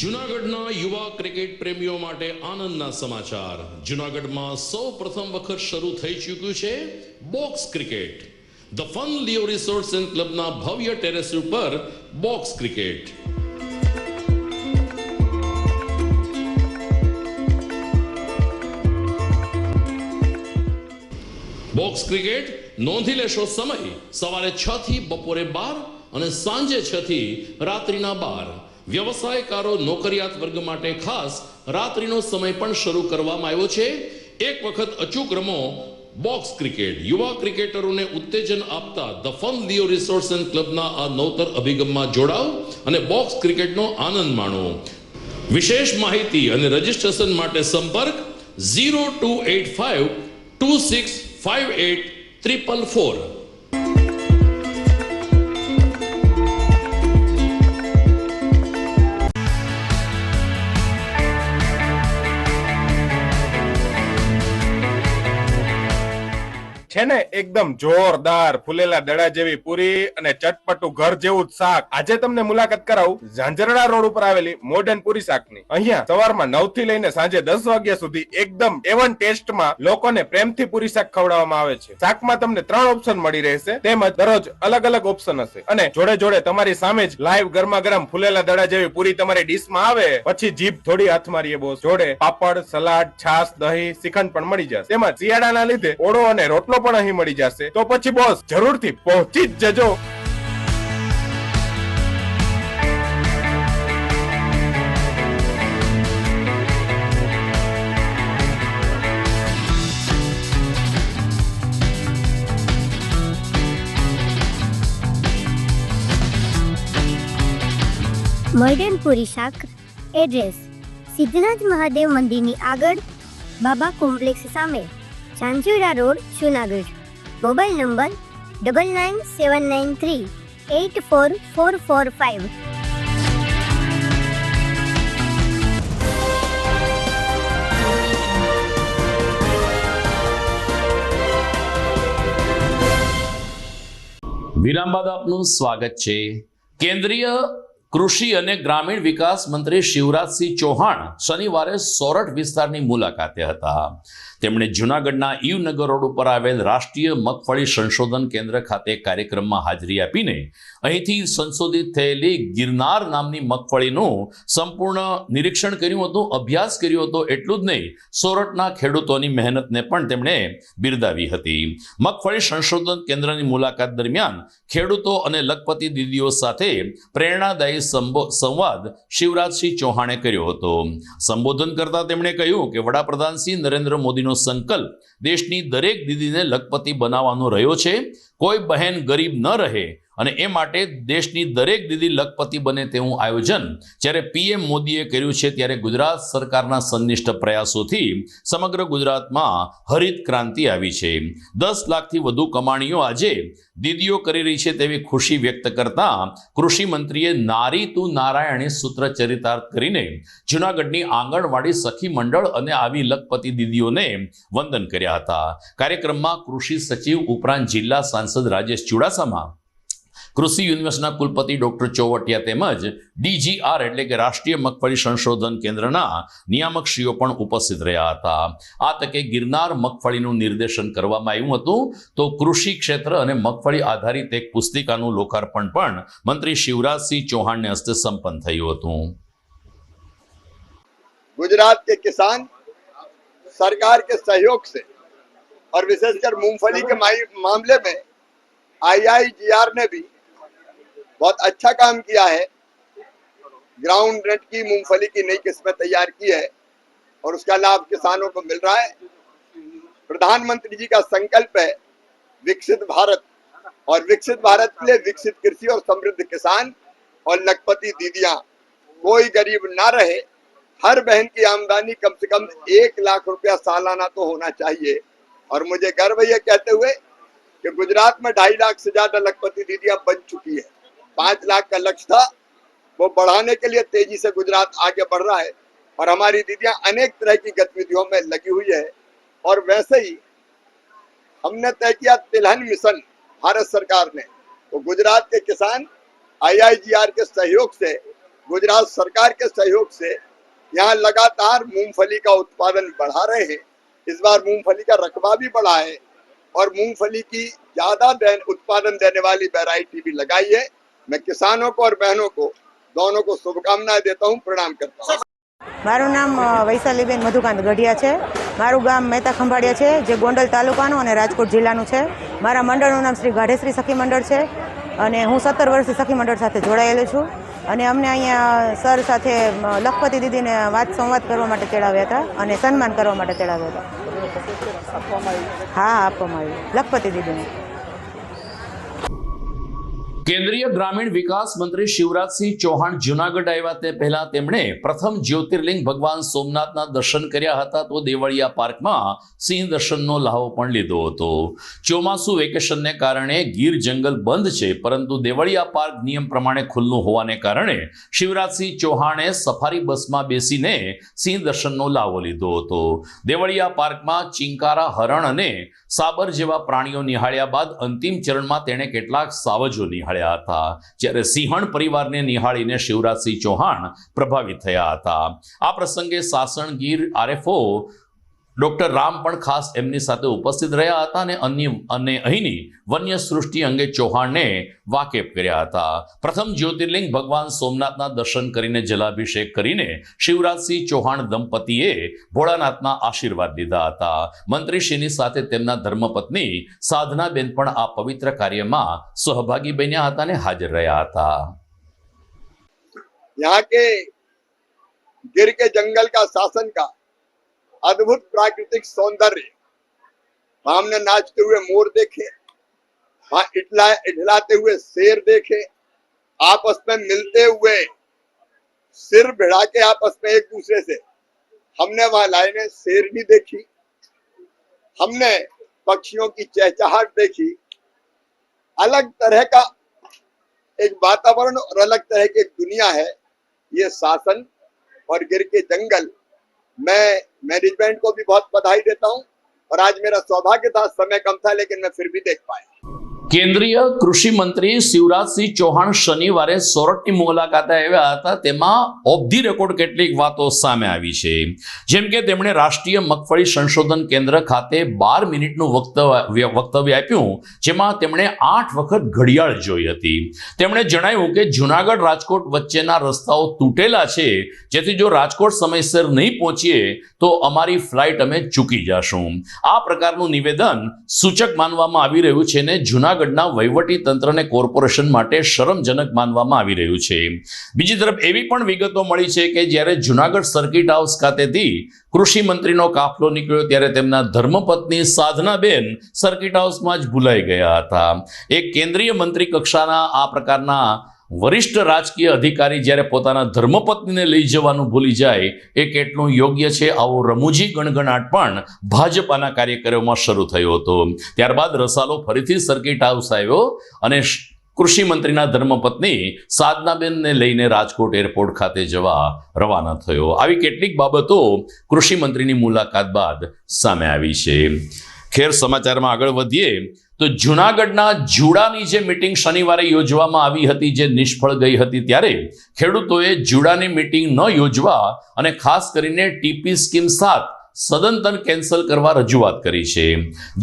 જૂનાગઢના યુવા ક્રિકેટ પ્રેમીઓ માટે આનંદના સમાચાર. જૂનાગઢમાં સૌ પ્રથમ વખત શરૂ થઈ ચૂક્યું છે box cricket. The fun Leo resorts and ક્લબના ભવ્ય ટેરેસ ઉપર બોક્સ ક્રિકેટ. બોક્સ ક્રિકેટ નોંધી લેશો સમય સવારે 6 થી બપોરે 12 અને સાંજે 6 થી રાત્રિના 12. વ્યવસાયકારો નોકરિયાત વર્ગ માટે ખાસ રાત્રિનો સમય પણ શરૂ કરવામાં આવ્યો છે. એક વખત અચૂક રમો બોક્સ ક્રિકેટ. યુવા ક્રિકેટરોને ઉત્તેજન આપતા the fun Leo resorts and ક્લબના આ નવતર અભિગમમાં જોડાઓ અને બોક્સ ક્રિકેટનો આનંદ માણો. વિશેષ માહિતી અને રજીસ્ટ્રેશન માટે સંપર્ક 0285 2658 444. છે ને એકદમ જોરદાર ફૂલેલા દડા જેવી પૂરી અને ચટપટું ઘર જેવું જ શાક. આજે તમને મુલાકાત કરાવું ઝાંઝરડા રોડ ઉપર આવેલી મોડર્ન પૂરી શાકની. અહીંયા સવારમાં 9 થી લઈને સાંજે 10 વાગ્યા સુધી એકદમ એવન ટેસ્ટમાં લોકોને પ્રેમથી પૂરી શાક ખવડાવવામાં આવે છે. શાકમાં તમને 3 ઓપ્શન મળી રહેશે, તેમજ દરરોજ અલગ અલગ ઓપ્શન હશે, અને જોડે જોડે તમારી સામે જ લાઈવ ગરમા ગરમ ફૂલેલા દડા જેવી પૂરી તમારી ડીશમાં આવે પછી જીભ થોડી હાથ મારીએ બોસ. જોડે પાપડ, સલાડ, છાશ, દહીં, શ્રીખંડ પણ મળી જશે. તેમજ શિયાળાના લીધે ઓળો અને રોટલો પણ અહીં મળી જશે. તો પછી બોસ જરૂરથી પહોંચી જ જજો. મોડર્ન પૂરી શાક. એડ્રેસ સિદ્ધનાથ મહાદેવ મંદિરની આગળ, બાબા કોમ્પ્લેક્સ સામે, Zanzarda road, Junagadh. Mobile number 9979384445. વિરામ બાદ આપનું સ્વાગત છે. કેન્દ્રીય કૃષિ અને ગ્રામીણ વિકાસ મંત્રી શિવરાજસિંહ ચૌહાણ શનિવારે સોરઠ વિસ્તારની મુલાકાતે હતા. તેમણે જૂનાગઢના ઈવનગર રોડ ઉપર આવેલ રાષ્ટ્રીય મગફળી સંશોધન કેન્દ્ર ખાતે કાર્યક્રમમાં હાજરી આપીને અહીંથી સંશોધિત થયેલી ગિરનાર નામની મગફળીનું સંપૂર્ણ નિરીક્ષણ કર્યું હતું, અભ્યાસ કર્યો હતો. એટલું જ નહીં, સોરઠના ખેડૂતોની મહેનતને પણ તેમણે બિરદાવી હતી. મગફળી સંશોધન કેન્દ્રની મુલાકાત દરમિયાન ખેડૂતો અને લખપતિ દીદીઓ સાથે પ્રેરણાદાયી સંવાદ શિવરાજસિંહ ચૌહાણે કર્યો હતો. સંબોધન કરતા તેમણે કહ્યું કે વડાપ્રધાન શ્રી નરેન્દ્ર મોદીનો સંકલ્પ દેશની દરેક દીદીને લખપતિ બનાવવાનો રહ્યો છે. કોઈ બહેન ગરીબ ન રહે અને એ માટે દેશની દરેક દીદી લખપતિ બને તેવું આયોજન જ્યારે પીએમ મોદીએ કર્યું છે, ત્યારે ગુજરાત સરકારના સંનિષ્ઠ પ્રયાસોથી સમગ્ર ગુજરાતમાં હરિત ક્રાંતિ આવી છે. 10 લાખથી વધુ કમાણીઓ આજે દીદીઓ કરી રહી છે તેવી ખુશી વ્યક્ત કરતા કૃષિ મંત્રીએ નારી તું નારાયણી સૂત્ર ચરિતાર્થ કરીને જૂનાગઢની આંગણવાડી સખી મંડળ અને આવી લખપતિ દીદીઓને વંદન કર્યા હતા. કાર્યક્રમમાં કૃષિ સચિવ ઉપરાંત જિલ્લા સાંસદ રાજેશ ચુડાસમા, કૃષિ યુનિવર્સિટીના કુલપતિ ડોક્ટર ચોવટિયા તેમજ DGR એટલે કે રાષ્ટ્રીય મગફળી સંશોધન કેન્દ્રના નિયામકશ્રીઓ પણ ઉપસ્થિત રહ્યા હતા. આ તકે ગિરનાર મગફળીનું નિર્દેશન કરવામાં આવ્યું હતું. તો કૃષિ ક્ષેત્ર અને મગફળી આધારિત એક પુસ્તિકાનું લોકાર્પણ પણ મંત્રી શિવરાજસિંહ ચૌહાણને હસ્તે સંપન્ન થયું હતું. गुजरात के किसान सरकार के सहयोग से और विशेषकर मूंगफली के मामले में IIGR ने भी बहुत अच्छा काम किया है. ग्राउंड नट की मूंगफली की नई किस्में तैयार की है और उसका लाभ किसानों को मिल रहा है. प्रधानमंत्री जी का संकल्प है विकसित भारत, और विकसित भारत के लिए विकसित कृषि और समृद्ध किसान और लखपति दीदियां, कोई गरीब ना रहे. हर बहन की आमदनी कम से कम 1 लाख रुपया सालाना तो होना चाहिए. और मुझे गर्व है कहते हुए कि गुजरात में 2.5 लाख से ज्यादा लखपति दीदियां बन चुकी है. 5 लाख का लक्ष्य था, वो बढ़ाने के लिए तेजी से गुजरात आगे बढ़ रहा है और हमारी दीदियां अनेक तरह की गतिविधियों में लगी हुई है. और वैसे ही हमने तय किया तिलहन मिशन भारत सरकार ने, तो गुजरात के किसान IIGR के सहयोग से, गुजरात सरकार के सहयोग से यहाँ लगातार मूंगफली का उत्पादन बढ़ा रहे हैं. इस बार मूंगफली का रकबा भी बढ़ा है और मूंगफली की ज्यादा उत्पादन देने वाली वैरायटी भी लगाई है. मैं किसानों को और बहनों को दोनों को शुभकामनाएं देता हूं, प्रणाम करता हूं. મારું નામ વૈશાલીબેન મધુકાંત ગઢિયા છે. મારું ગામ મહેતા ખંભાળિયા છે, જે ગોંડલ તાલુકાનું અને રાજકોટ જિલ્લાનું છે. મારા મંડળનું નામ શ્રી ગાઢેશ્રી સખી મંડળ છે અને હું 17 વર્ષથી સખી મંડળ સાથે જોડાયેલી છું. અને અમને અહીંયા સર સાથે લખપતિ દીદીને વાત સંવાદ કરવા માટે તેડાવ્યા હતા અને સન્માન કરવા માટે તેડાવ્યા હતા. હા, આપવામાં આવ્યું લખપતિ દીદીને. કેન્દ્રીય ગ્રામીણ વિકાસ મંત્રી શિવરાજસિંહ ચૌહાણ જૂનાગઢ આવ્યા તે પહેલા તેમણે પ્રથમ જ્યોતિર્લિંગ ભગવાન સોમનાથના દર્શન કર્યા હતા. તો દેવળિયા પાર્કમાં સિંહ દર્શનનો લાહવો પણ લીધો હતો. ચોમાસુ વેકેશનને કારણે ગીર જંગલ બંધ છે, પરંતુ દેવળિયા પાર્ક નિયમ પ્રમાણે ખુલ્લું હોવાને કારણે શિવરાજસિંહ ચૌહાણે સફારી બસમાં બેસીને સિંહ દર્શનનો લાહવો લીધો હતો. દેવળિયા પાર્કમાં ચિંકારા, હરણ અને સાબર જેવા પ્રાણીઓ નિહાળ્યા બાદ અંતિમ ચરણમાં તેણે કેટલાક સાવજો નિહાળ્યા હતા, જ્યારે સિંહણ પરિવારને નિહાળીને શિવરાજસિંહ ચૌહાણ પ્રભાવિત થયા હતા. આ પ્રસંગે સાસણગીર RFO ડોક્ટર રામ પણ ખાસ એમની સાથે ઉપસ્થિત રહ્યા હતા અને અહીંની વન્ય સૃષ્ટિ અંગે ચૌહાણને વાકેફ કર્યા હતા. પ્રથમ જ્યોતિર્લિંગ ભગવાન સોમનાથના દર્શન કરીને જલાભિષેક કરીને શિવરાજસિંહ ચૌહાણ દંપતીએ ભોળાનાથના આશીર્વાદ લીધા હતા. મંત્રીશ્રીની સાથે તેમના ધર્મપત્ની સાધનાબેન પણ આ પવિત્ર કાર્યમાં સહભાગી બન્યા હતા અને હાજર રહ્યા હતા. यहाँ के गिर के जंगल का शासन का अद्भुत प्राकृतिक सौंदर्य, हमने नाचते हुए मोर देखे, वहां इठलाते हुए शेर देखे, आपस में मिलते हुए सिर भिड़ा के आपस में एक दूसरे से हमने वहां लाइनें शेरनी देखी, हमने पक्षियों की चहचहाट देखी. अलग तरह का एक वातावरण और अलग तरह की एक दुनिया है ये शासन और गिर के जंगल. मैं मैनेजमेंट को भी बहुत बधाई देता हूं और आज मेरा सौभाग्य था, समय कम था लेकिन मैं फिर भी देख पाया. કેન્દ્રીય કૃષિ મંત્રી શિવરાજસિંહ ચૌહાણ શનિવારે સોરઠની મુલાકાતે આવ્યા હતા. તેમાં ઓફ ધી રેકોર્ડ કેટલીક વાતો સામે આવી છે. જેમ કે તેમણે રાષ્ટ્રીય મગફળી સંશોધન કેન્દ્ર ખાતે 12 મિનિટનું વક્તવ્ય આપ્યું, જેમાં તેમણે 8 વખત ઘડિયાળ જોઈ હતી. તેમણે જણાવ્યું કે જૂનાગઢ રાજકોટ વચ્ચેના રસ્તાઓ તૂટેલા છે, જેથી જો રાજકોટ સમયસર નહીં પહોંચીએ તો અમારી ફ્લાઇટ અમે ચૂકી જશું. આ પ્રકારનું નિવેદન સૂચક માનવામાં આવી રહ્યું છે ને જૂનાગઢના વહીવટી તંત્રને કોર્પોરેશન માટે શરમજનક માનવામાં આવી રહ્યું છે. બીજી તરફ એવી પણ વિગતો મળી છે કે જ્યારે જૂનાગઢ સર્કિટ હાઉસ ખાતેથી કૃષિ મંત્રીનો કાફલો નીકળ્યો ત્યારે તેમના ધર્મપત્ની સાધનાબેન સર્કિટ હાઉસમાં જ ભૂલાઈ ગયા હતા. એક કેન્દ્રીય મંત્રી કક્ષાના આ પ્રકારના વરિષ્ઠ રાજકીય અધિકારી જ્યારે પોતાના ધર્મપત્નીને લઈ જવાનું ભૂલી જાય એ કેટલું યોગ્ય છે? આવો રમૂજી ગણગણાટ પણ ભાજપાના કાર્યકરોમાં શરૂ થયો હતો. ત્યારબાદ રસાલો ફરીથી સર્કિટ હાઉસ આવ્યો અને કૃષિ મંત્રીના ધર્મપત્ની સાધનાબેનને લઈને રાજકોટ એરપોર્ટ ખાતે જવા રવાના થયો. આવી કેટલીક બાબતો કૃષિ મંત્રીની મુલાકાત બાદ સામે આવી છે. ખેર, સમાચારમાં આગળ વધીએ તો જૂનાગઢના જુડાની જે મિટિંગ શનિવારે યોજવામાં આવી હતી, જે નિષ્ફળ ગઈ હતી, ત્યારે ખેડૂતોએ જુડાની મિટિંગ ન યોજવા અને ખાસ કરીને ટીપી સ્કીમ 7 સદંતર કેન્સલ કરવા રજૂઆત કરી છે.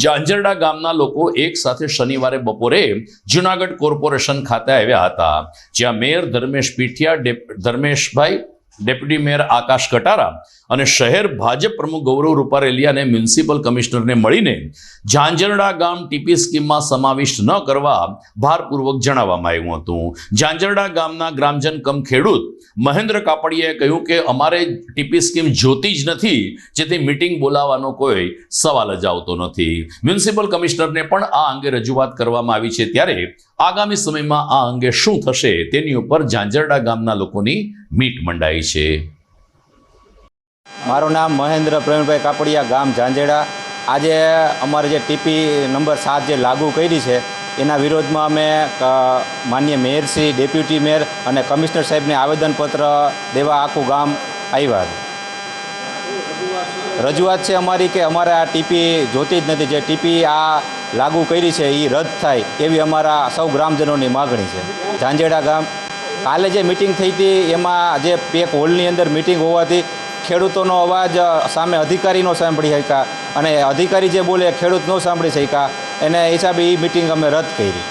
ઝાંઝરડા ગામના લોકો એક સાથે શનિવારે બપોરે જૂનાગઢ કોર્પોરેશન ખાતે આવ્યા હતા, જ્યાં મેયર ધર્મેશ પીઠિયા, ધર્મેશભાઈ, ડેપ્યુટી મેયર આકાશ કટારા અને શહેર ભાજપ પ્રમુખ ગૌરવ રૂપારેલિયા અને મ્યુનિસિપલ કમિશનરને મળીને ઝાંઝરડા ગામ ટીપી સ્કીમમાં સમાવિષ્ટ ન કરવા ભારપૂર્વક જણાવવામાં આવ્યું હતું. ઝાંઝરડા ગામના ગ્રામજન કમ ખેડૂત મહેન્દ્ર કાપડિયાએ કહ્યું કે અમારે ટીપી સ્કીમ જોતી જ નથી, જેથી મિટિંગ બોલાવવાનો કોઈ સવાલ જ આવતો નથી. મ્યુનિસિપલ કમિશનરને પણ આ અંગે રજૂઆત કરવામાં આવી છે. ત્યારે આગામી સમયમાં આ અંગે શું થશે તેની ઉપર ઝાંઝરડા ગામના લોકોની મીટ મંડાઈ છે. મારું નામ મહેન્દ્ર પ્રવીણભાઈ કાપડિયા, ગામ ઝાંઝરડા. આજે અમારે જે ટીપી નંબર 7 જે લાગુ કરી છે એના વિરોધમાં અમે માનનીય મેયરશ્રી, ડેપ્યુટી મેયર અને કમિશનર સાહેબને આવેદનપત્ર દેવા આખું ગામ આવ્યા. રજૂઆત છે અમારી કે અમારે આ ટીપી જોતી જ નથી. જે ટીપી આ લાગુ કરી છે એ રદ થાય એવી અમારા સૌ ગ્રામજનોની માગણી છે. ઝાંઝરડા ગામ કાલે જે મિટિંગ થઈ હતી એમાં જે પેક હોલની અંદર મિટિંગ હોવાથી ખેડૂતોનો અવાજ સામે અધિકારી ન સાંભળી શક્યા અને અધિકારી જે બોલે ખેડૂત ન સાંભળી શક્યા, એને હિસાબે એ મિટિંગ અમે રદ કરી.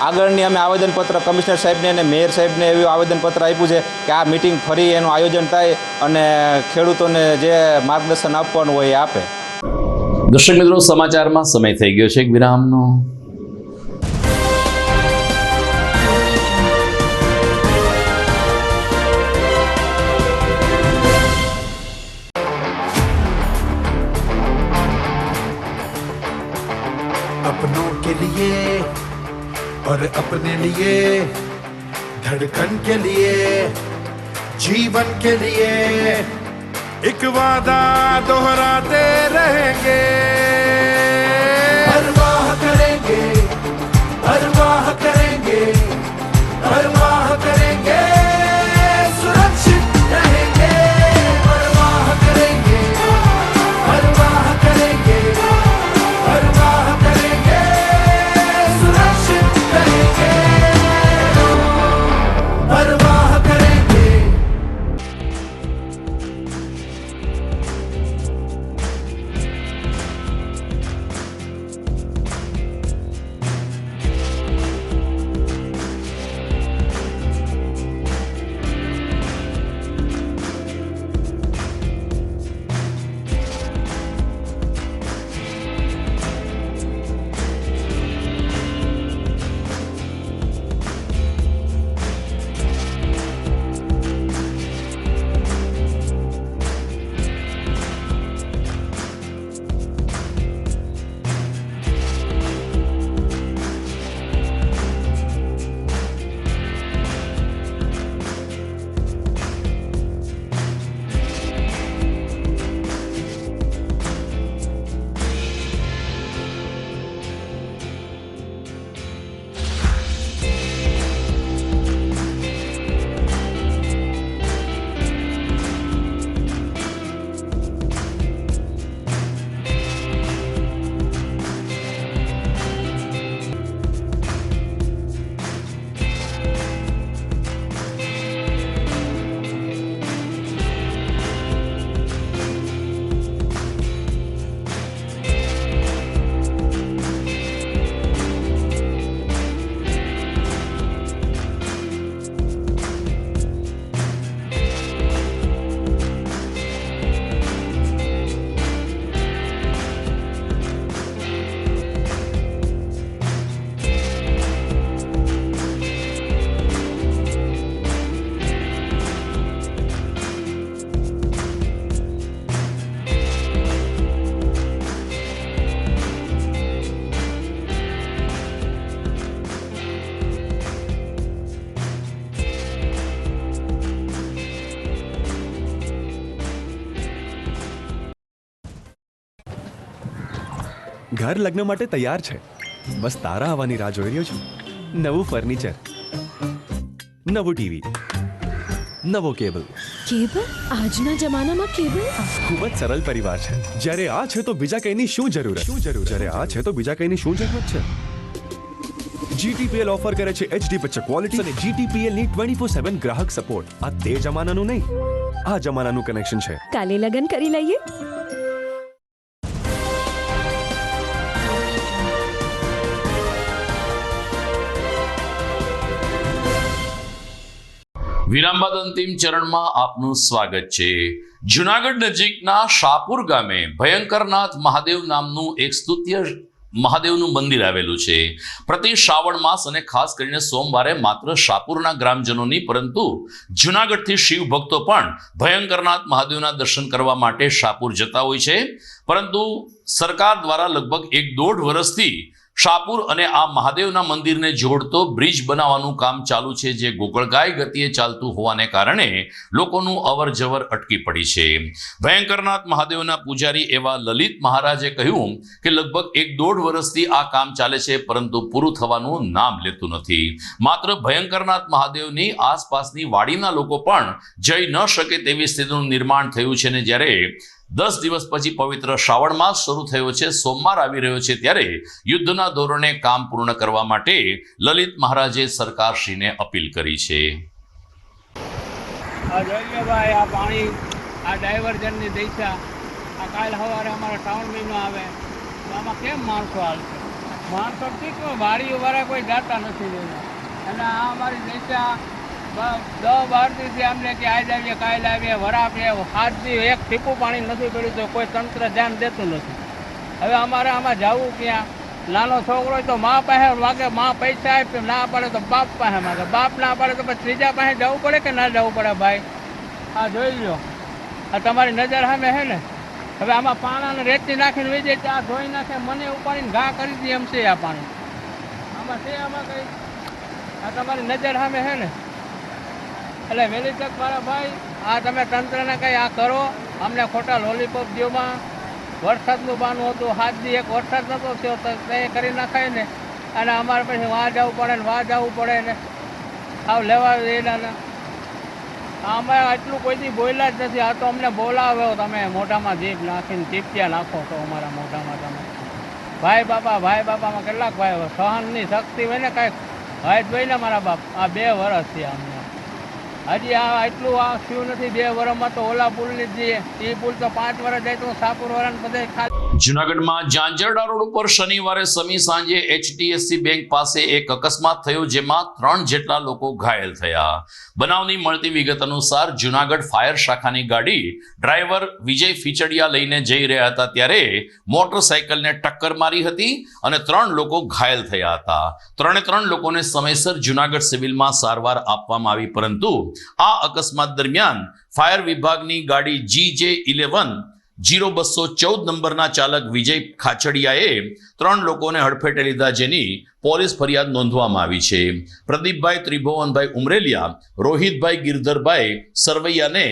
આગળની અમે આવેદનપત્ર કમિશનર સાહેબને અને મેયર સાહેબને એવું આવેદનપત્ર આપ્યું છે કે આ મિટિંગ ફરી એનું આયોજન થાય અને ખેડૂતોને જે માર્ગદર્શન આપવાનું હોય એ આપે. દર્શક મિત્રો, સમાચારમાં સમય થઈ ગયો છે એક વિરામનો. अपनों के लिए और अपने लिए, धड़कन के लिए, जीवन के लिए एक वादा दोहराते रहेंगे. परवाह करेंगे, परवाह करेंगे, परवाह करेंगे, सुरक्षित रहेंगे. परवाह करेंगे, परवाह करेंगे, परवाह करेंगे, सुरक्षित रहेंगे. परवाह करेंगे. ઘર લગ્ન માટે તૈયાર છે, બસ તારા આવવાની રાહ જોઈ રહ્યો છું. નવું ફર્નિચર, નવું ટીવી, નવો કેબલ. કેબલ? આજના જમાનામાં કેબલ? ખૂબ જ સરળ પરિવાર છે. જ્યારે આ છે તો બીજા કઈની શું જરૂર? જ્યારે આ છે તો બીજા કઈની શું જરૂરત છે? GTPL ઓફર કરે છે HD પિક્ચર ક્વોલિટી અને GTPL ની 24/7 ગ્રાહક સપોર્ટ. આ તે જમાનાનું નહીં, આ જમાનાનું કનેક્શન છે. કાલે લગન કરી લઈએ. વિરામ બાદ અંતિમ ચરણમાં આપનું સ્વાગત છે. જુનાગઢ નજીકના શાપુર ગામે ભયંકરનાથ મહાદેવ નામનું એક સ્તુત્ય મહાદેવનું મંદિર આવેલું છે. પ્રતિ શ્રાવણ માસ અને ખાસ કરીને સોમવારે માત્ર શાપુરના ગ્રામજનો નહીં પરંતુ જુનાગઢથી શિવ ભક્તો પણ ભયંકરનાથ મહાદેવના દર્શન કરવા માટે શાપુર જતા હોય છે. પરંતુ સરકાર દ્વારા લગભગ 1.5 વર્ષથી શાપુર અને આ મહાદેવના મંદિરને જોડતો બ્રિજ બનાવવાનું કામ ચાલુ છે, જે ગોકળગાય ગતિએ ચાલતું હોવાને કારણે લોકોનું અવર જવર અટકી પડી છે. ભયંકરનાથ મહાદેવના પૂજારી એવા લલિત મહારાજે કહ્યું કે લગભગ 1.5 વર્ષથી આ કામ ચાલે છે પરંતુ પૂરું થવાનું નામ લેતું નથી. માત્ર ભયંકરનાથ મહાદેવની આસપાસની વાડીના લોકો પણ જઈ ન શકે તેવી સ્થિતિનું નિર્માણ થયું છે. ને જ્યારે 10 દિવસ પછી પવિત્ર શ્રાવણ માસ શરૂ થયો છે, સોમવાર આવી રહ્યો છે, ત્યારે યુદ્ધના ધોરણે કામ પૂર્ણ કરવા માટે લલિત મહારાજે સરકારશ્રીને અપીલ કરી છે. ભાઈ આ પાણી, આ ડાયવર્ઝનની દિશા, આ કાલ સવારે અમારો શ્રાવણ મહિનો આવે તો આમાં કેમ માણસો હાલશે? માણસો ઠીક વાડીવાળા કોઈ જાતા નથી અને આ અમારી દિશા 10-12 દિવસથી અમને કે આજ આવીએ કાલે આવીએ વરાપીએ, 7 દિવસ એક ટીપું પાણી નથી પડ્યું તો કોઈ તંત્ર ધ્યાન દેતું નથી. હવે અમારે આમાં જવું ક્યાં? નાનો છોકરો હોય તો મા પાસે માગે, મા પૈસા આપે, ના પડે તો બાપ પાસે માગે, બાપ ના પડે તો પછી ત્રીજા પાસે જવું પડે કે ના જવું પડે? ભાઈ આ જોઈ લો, આ તમારી નજર સામે છે ને. હવે આમાં પાણાને રેતી નાખીને વહી જાય, આ ધોઈ નાખે, મને ઉપાડીને ઘા કરી દે એમ છે આ પાણી. આમાં છે આમાં કંઈ? આ તમારી નજર સામે છે ને. એટલે વહેલી તક મારા ભાઈ આ તમે તંત્રને કંઈ આ કરો, અમને ખોટા લોલીપોપ દ્યોમાં. વરસાદનું બાનું હતું, 7 દિવસ એક વરસાદ નહોતો થયો તો તે કરી નાખાય ને, અને અમારે પછી વાં જવું પડે ને વાં જવું પડે ને આવ લેવા એના. અમે આટલું કોઈથી બોલ્યા જ નથી. આ તો અમને બોલાવ્યો, તમે મોઢામાં જીભ નાખીને ચીપચિયા નાખો તો અમારા મોઢામાં તમે. ભાઈ બાપામાં કેટલાક ભાઈ સહનની શક્તિ હોય ને કાંઈક ભાઈ જ હોય ને મારા બાપ. આ 2 વર્ષ છે અમને હજી આ એટલું આ થયું નથી. 2 વર્ષમાં તો ઓલા પુલની જ જઈએ, એ પુલ તો 5 વર્ષ જાય તો સાપુર વાળાને બધે ખાલી. જુનાગઢમાં ઝાંઝરડા રોડ ઉપર શનિવારે સમી સાંજે HDFC બેંક પાસે એક અકસ્માત થયો, જેમાં 3 જેટલા લોકો ઘાયલ થયા. બનાવની મળતી વિગત અનુસાર જુનાગઢ ફાયર શાખાની ગાડી ડ્રાઈવર વિજય ફીચડિયા લઈને જઈ રહ્યા હતા ત્યારે મોટરસાયકલને ટક્કર મારી હતી અને 3 લોકો ઘાયલ થયા હતા. 3 લોકોને સમયસર જુનાગઢ સિવિલમાં સારવાર આપવામાં આવી, પરંતુ આ અકસ્માત દરમિયાન ફાયર વિભાગની ગાડી GJ11-0214 નંબરના ચાલક વિજય ખાચડિયાએ 3 લોકોને હડફેટે લીધા, જેની પોલીસ ફરિયાદ નોંધવામાં આવી છે. પ્રદીપભાઈ ત્રિભુવનભાઈ ઉમરેલિયા, રોહિતભાઈ ગિરધરભાઈ સરવૈયાને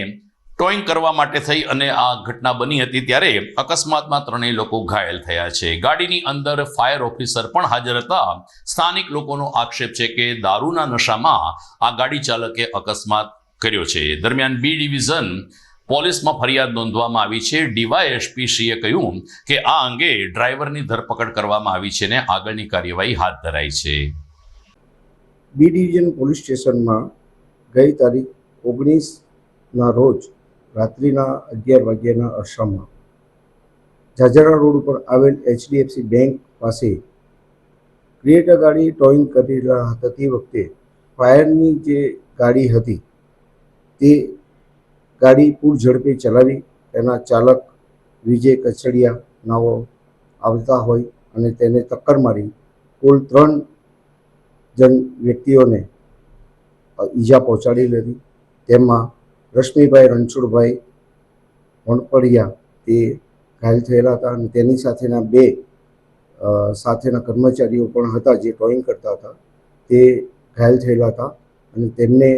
ટોઈંગ કરવા માટે થઈ અને આ ઘટના બની હતી ત્યારે અકસ્માતમાં 3 લોકો ઘાયલ થયા છે. ગાડીની અંદર ફાયર ઓફિસર પણ હાજર હતા. સ્થાનિક લોકોનો આક્ષેપ છે કે દારૂના નશામાં આ ગાડી ચાલકે અકસ્માત કર્યો છે. દરમિયાન B ડિવિઝન પોલીસમાં ફરિયાદ નોંધવામાં આવી છે. DYSP શ્રીએ કહ્યું કે આ અંગે ડ્રાઈવરની ધરપકડ કરવામાં આવી છે અને આગળની કાર્યવાહી હાથ ધરાઈ છે. B ડિવિઝન પોલીસ સ્ટેશનમાં ગઈ તારીખ 19ના રોજ રાત્રિના 11 વાગ્યાના અરસામાં ઝાંઝરડા રોડ ઉપર આવેલ HDFC બેંક પાસે ક્રિએટર ગાડી ટોઈંગ કરી રહ્યા હતા તે વખતે ફાયરની જે ગાડી હતી તે ગાડી પૂર ઝડપે ચલાવી તેના ચાલક વિજય કચડિયા નાઓ આવતા હોય અને તેને ટક્કર મારી કુલ 3 જણ વ્યક્તિઓને ઈજા પહોંચાડી હતી. તેમાં રશ્મિભાઈ રણછોડભાઈ વણપડિયા તે ઘાયલ થયેલા હતા અને તેની સાથેના 2 સાથેના કર્મચારીઓ પણ હતા જે ટોઈંગ કરતા હતા, તે ઘાયલ થયેલા હતા અને તેમને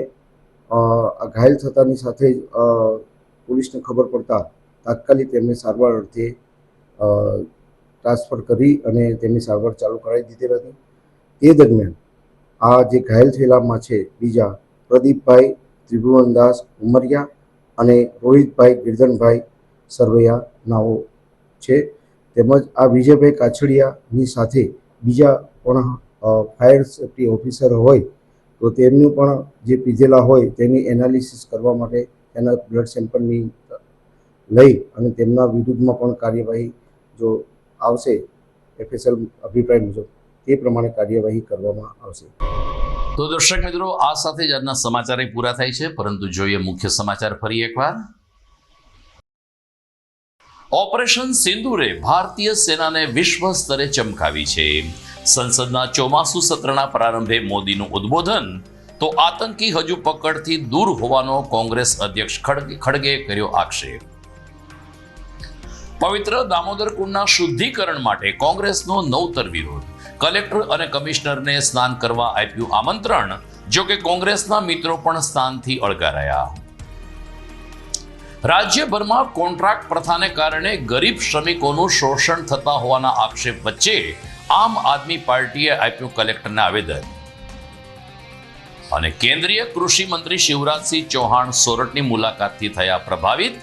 ઘાયલ થતાની સાથે જ પોલીસને ખબર પડતા તાત્કાલિક તેમને સારવાર અર્થે ટ્રાન્સફર કરી અને તેમની સારવાર ચાલુ કરાવી દીધી હતી. તે દરમિયાન આ જે ઘાયલ થયેલામાં છે બીજા પ્રદીપભાઈ ત્રિભુવનદાસ ઉમરિયા અને રોહિતભાઈ ગિરધનભાઈ સરવૈયા નાઓ છે. તેમજ આ વિજયભાઈ કાછડિયાની સાથે બીજા પણ ફાયર સેફ્ટી ઓફિસર હોય તો તેમનું પણ જે પીધેલા હોય તેની એનાલિસિસ કરવા માટે તેના બ્લડ સેમ્પલની લઈ અને તેમના વિરુદ્ધમાં પણ કાર્યવાહી જો આવશે એફએસએલ અભિપ્રાય મુજબ તે પ્રમાણે કાર્યવાહી કરવામાં આવશે. તો દર્શક મિત્રો, આ સાથે જ આજના સમાચાર પૂરા થાય છે, પરંતુ જોઈએ મુખ્ય સમાચાર ફરી એકવાર. ઓપરેશન સિંદૂરે ભારતીય સેનાને વિશ્વ સ્તરે ચમકાવી છે. સંસદના ચોમાસુ સત્રના પ્રારંભે મોદીનું ઉદ્બોધન, તો આતંકી હજુ પકડથી દૂર હોવાનો કોંગ્રેસ અધ્યક્ષ ખડગે કર્યો આક્ષેપ. પવિત્ર દામોદર કુંડના શુદ્ધિકરણ માટે કોંગ્રેસનો નવતર વિરોધ. કલેક્ટર અને કમિશનરને સ્નાન કરવા આપ્યું આમંત્રણ, જો કે કોંગ્રેસના મિત્રો પણ સ્નાનથી અળગા રહ્યા. રાજ્યભરમાં કોન્ટ્રાક્ટ પ્રથાને કારણે ગરીબ શ્રમિકોનું શોષણ થતા હોવાના આક્ષેપ વચ્ચે આમ આદમી પાર્ટીએ આપ્યું કલેક્ટરને આવેદન. અને કેન્દ્રીય કૃષિ મંત્રી શિવરાજસિંહ ચૌહાણ સોરઠની મુલાકાતથી થયા પ્રભાવિત.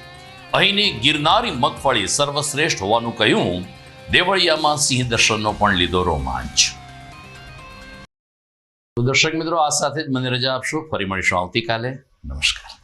અહીંની ગિરનારી મગફળી સર્વશ્રેષ્ઠ હોવાનું કહ્યું. દેવળિયામાં સિંહ દર્શનનો પણ લીધો રોમાંચ. તો દર્શક મિત્રો, આ સાથે જ મને રજા આપશો. ફરી મળીશું આવતીકાલે. નમસ્કાર.